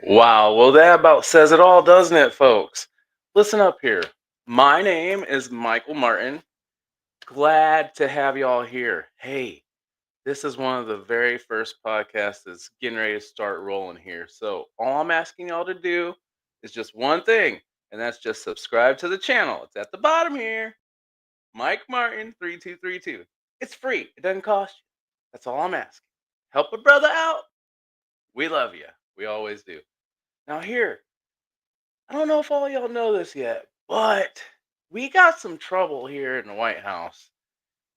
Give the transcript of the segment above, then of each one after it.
Wow, well, that about says it all, doesn't it, folks? Listen up here. My name is Michael Martin. Glad to have you all here. Hey, this is one of the very first podcasts that's getting ready to start rolling here. So, all I'm asking y'all to do is just one thing, and that's just subscribe to the channel. It's at the bottom here. Mike Martin 3232. It's free. It doesn't cost you. That's all I'm asking. Help a brother out. We love you. We always do. Now here, I don't know if all y'all know this yet, but we got some trouble here in the White House.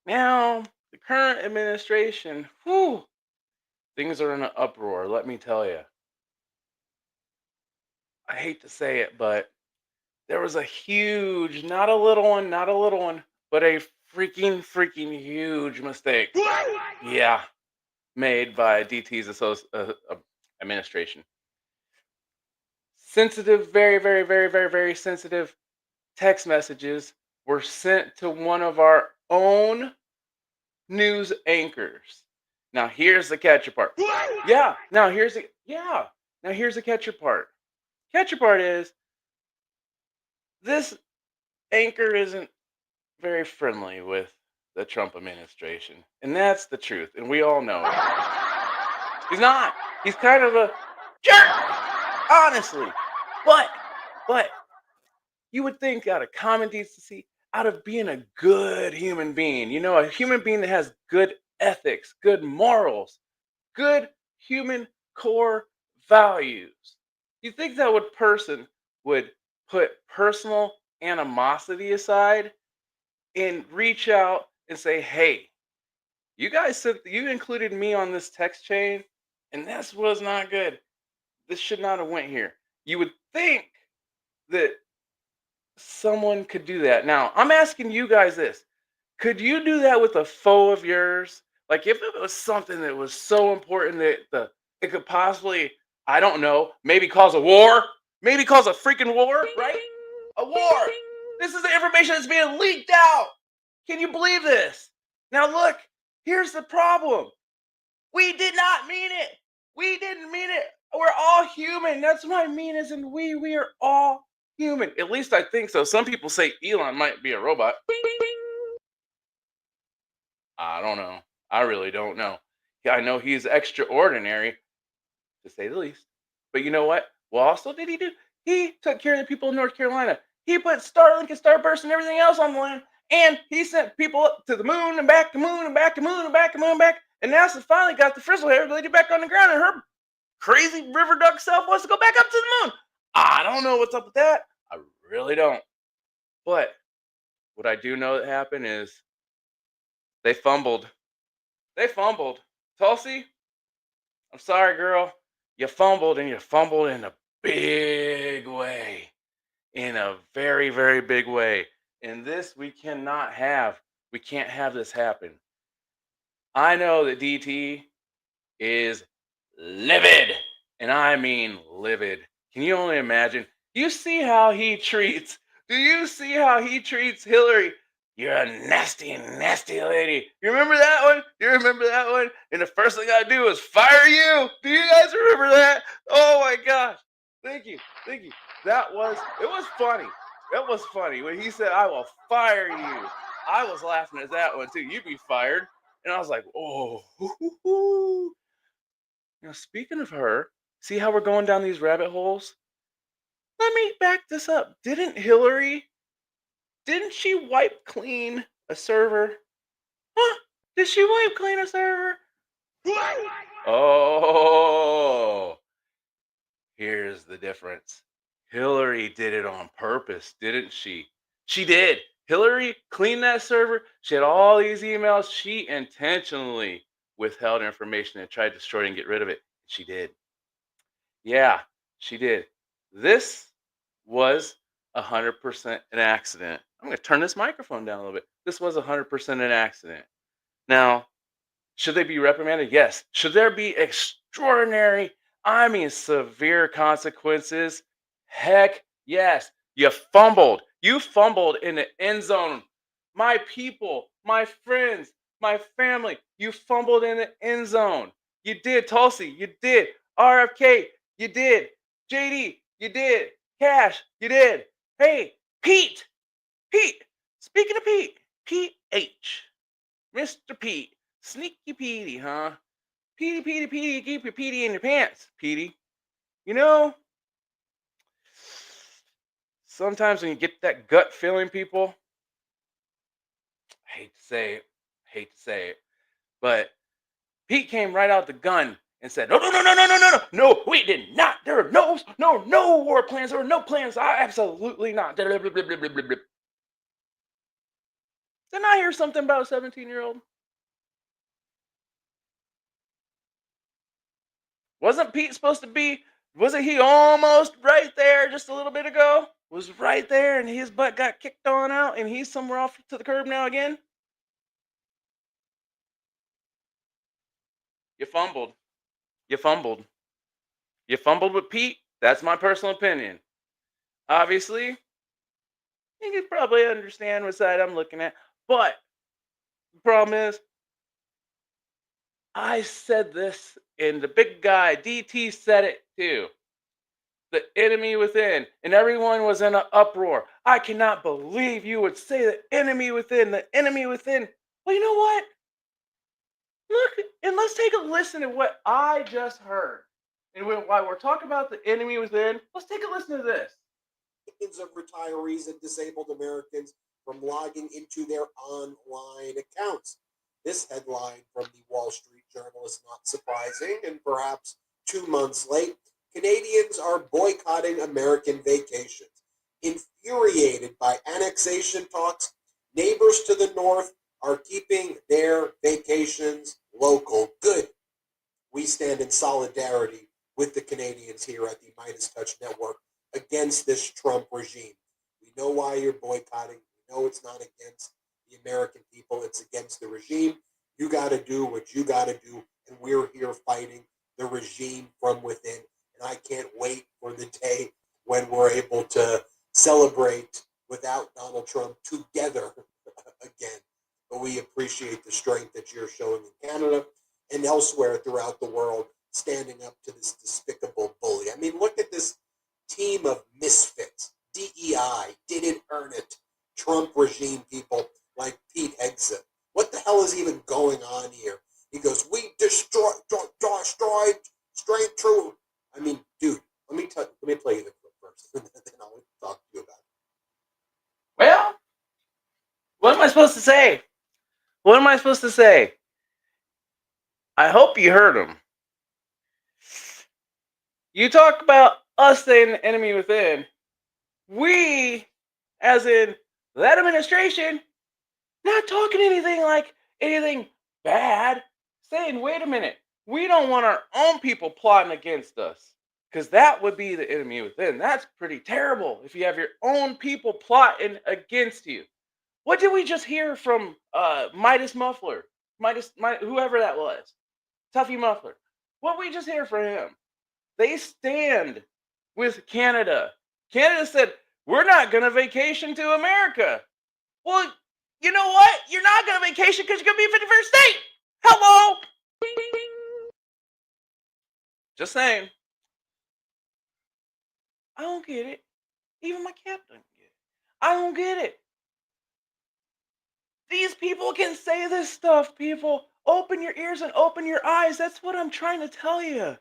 Now, the current administration, whew, things are in an uproar, let me tell you. I hate to say it, but there was a huge, not a little one, not a little one, but a freaking huge mistake. Yeah, made by DT's administration. Sensitive, very sensitive text messages were sent to one of our own news anchors. Now here's the catcher part. Yeah. Now here's the catcher part. Catcher part is this anchor isn't very friendly with the Trump administration. And that's the truth. And we all know it. He's not. He's kind of a jerk. Honestly. But you would think out of common decency, out of being a good human being, a human being that has good ethics, good morals, good human core values. You think that person would put personal animosity aside and reach out and say, hey, you included me on this text chain, and this was not good. This should not have went here. You would think that someone could do that. Now, I'm asking you guys this. Could you do that with a foe of yours? Like if it was something that was so important that it could possibly, I don't know, maybe cause a war, maybe cause a freaking war, right? A war. This is the information that's being leaked out. Can you believe this? Now look, here's the problem. We did not mean it. We didn't mean it. We're all human. That's what I mean, isn't we? We are all human. At least I think so. Some people say Elon might be a robot. I don't know. I really don't know. Yeah, I know he's extraordinary, to say the least. But you know what? What also did he do? He took care of the people in North Carolina. He put Starlink and Starburst and everything else on the land. And he sent people up to the moon and back to moon and back to moon and back to moon and back. And NASA finally got the frizzle-haired lady back on the ground, and her crazy river duck self wants to go back up to the moon. I don't know what's up with that. I really don't. But what I do know that happened is they fumbled. They fumbled. Tulsi, I'm sorry, girl. You fumbled, and you fumbled in a big way. In a very big way. And this we cannot have. We can't have this happen. I know that DT is livid. And I mean livid. Can you only imagine? Do you see how he treats? Do you see how he treats Hillary? You're a nasty lady. You remember that one? Do you remember that one? And the first thing I do is fire you. Do you guys remember that? Oh my gosh. Thank you. It was funny. It was funny when he said, I will fire you. I was laughing at that one too. You'd be fired. And I was like, oh. Now, speaking of her, see how we're going down these rabbit holes? Let me back this up. Didn't she wipe clean a server? Huh? Did she wipe clean a server? Oh, here's the difference. Hillary did it on purpose, didn't she? She did. Hillary cleaned that server. She had all these emails. She intentionally withheld information and tried to destroy it and get rid of it. She did. Yeah, she did. This was 100% an accident. I'm going to turn this microphone down a little bit. This was 100% an accident. Now, should they be reprimanded? Yes. Should there be extraordinary, I mean severe consequences? Heck yes. You fumbled. You fumbled in the end zone. My people, my friends, my family. You fumbled in the end zone. You did, Tulsi. You did. RFK. You did. JD. You did. Cash. You did. Hey, Pete. Pete. Speaking of Pete, Pete H. Mr. Pete. Sneaky Petey, huh? Petey, keep your Petey in your pants, Petey. You know, sometimes when you get that gut feeling, people, I hate to say it, but Pete came right out the gun and said, no, no, no, no, no, no, no, no, no, we did not. There are no war plans. There were no plans. Absolutely not. Didn't I hear something about a 17-year-old? Wasn't Pete supposed to be, wasn't he almost right there just a little bit ago? Was right there and his butt got kicked on out and he's somewhere off to the curb now again? You fumbled. You fumbled. You fumbled with Pete. That's my personal opinion. Obviously, you can probably understand what side I'm looking at. But the problem is, I said this, and the big guy, DT, said it too. The enemy within, and everyone was in an uproar. I cannot believe you would say the enemy within, the enemy within. Well, you know what? Look, and let's take a listen to what I just heard. And while we're talking about the enemy within, let's take a listen to this. Millions of retirees and disabled Americans from logging into their online accounts. This headline from the Wall Street Journal is not surprising, and perhaps 2 months late, Canadians are boycotting American vacations. Infuriated by annexation talks, neighbors to the north are keeping their vacations local. Good. We stand in solidarity with the Canadians here at the Midas Touch Network against this Trump regime. We know why you're boycotting. We know it's not against the American people, it's against the regime. You got to do what you got to do, and we're here fighting the regime from within. And I can't wait for the day when we're able to celebrate without Donald Trump together again. But we appreciate the strength that you're showing in Canada and elsewhere throughout the world, standing up to this despicable bully. I mean, look at this team of misfits. DEI didn't earn it. Trump regime people like Pete Hegseth. What the hell is even going on here? He goes, we destroyed straight true. I mean, dude, let me play you the clip first, and then I'll talk to you about it. Well, what am I supposed to say? What am I supposed to say? I hope you heard him. You talk about us saying the enemy within. We, as in that administration, not talking anything bad, saying, wait a minute, we don't want our own people plotting against us. Because that would be the enemy within. That's pretty terrible if you have your own people plotting against you. What did we just hear from Midas Muffler? Whoever that was. Tuffy Muffler. What we just hear from him? They stand with Canada. Canada said, we're not going to vacation to America. Well, you know what? You're not going to vacation because you're going to be 51st state. Hello? Just saying. I don't get it. Even my cat doesn't get it. I don't get it. These people can say this stuff, people. Open your ears and open your eyes. That's what I'm trying to tell you.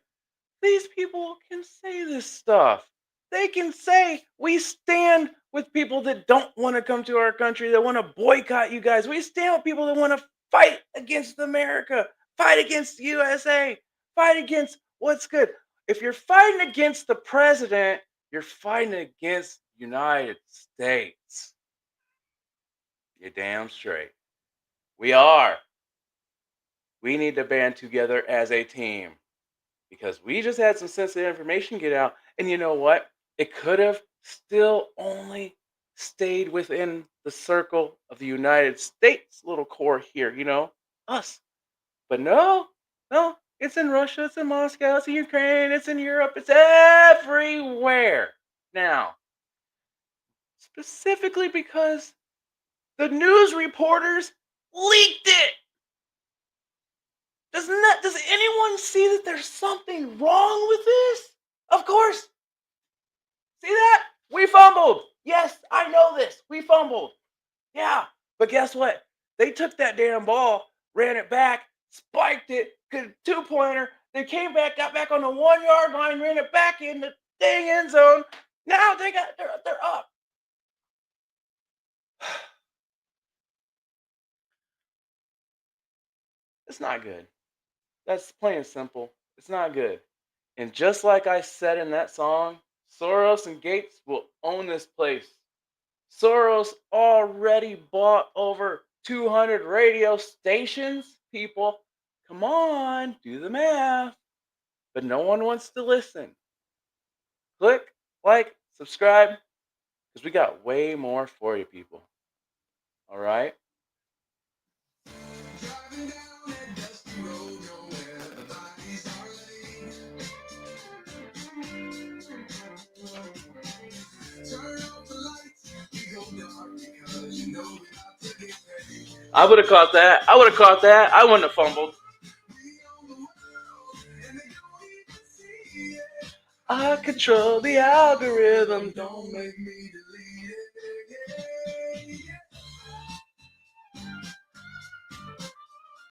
These people can say this stuff. They can say, we stand with people that don't want to come to our country, that want to boycott you guys. We stand with people that want to fight against America, fight against the USA, fight against what's good. If you're fighting against the president, you're fighting against the United States. You're damn straight. We are. We need to band together as a team because we just had some sensitive information get out. And you know what? It could have still only stayed within the circle of the United States little core here, us. But no, it's in Russia, it's in Moscow, it's in Ukraine, it's in Europe, it's everywhere now. Specifically because the news reporters leaked it. see that there's something wrong with this? Of course. See that? We fumbled. Yes, I know this. We fumbled. Yeah. But guess what? They took that damn ball, ran it back, spiked it, two-pointer. They came back, got back on the 1 yard line, ran it back in the dang end zone. Now they're up. It's not good. That's plain and simple. It's not good. And just like I said in that song, Soros and Gates will own this place. Soros already bought over 200 radio stations, people. Come on, do the math. But no one wants to listen. Click, like, subscribe, because we got way more for you, people. All right? I would have caught that. I wouldn't have fumbled. I control the algorithm. Don't make me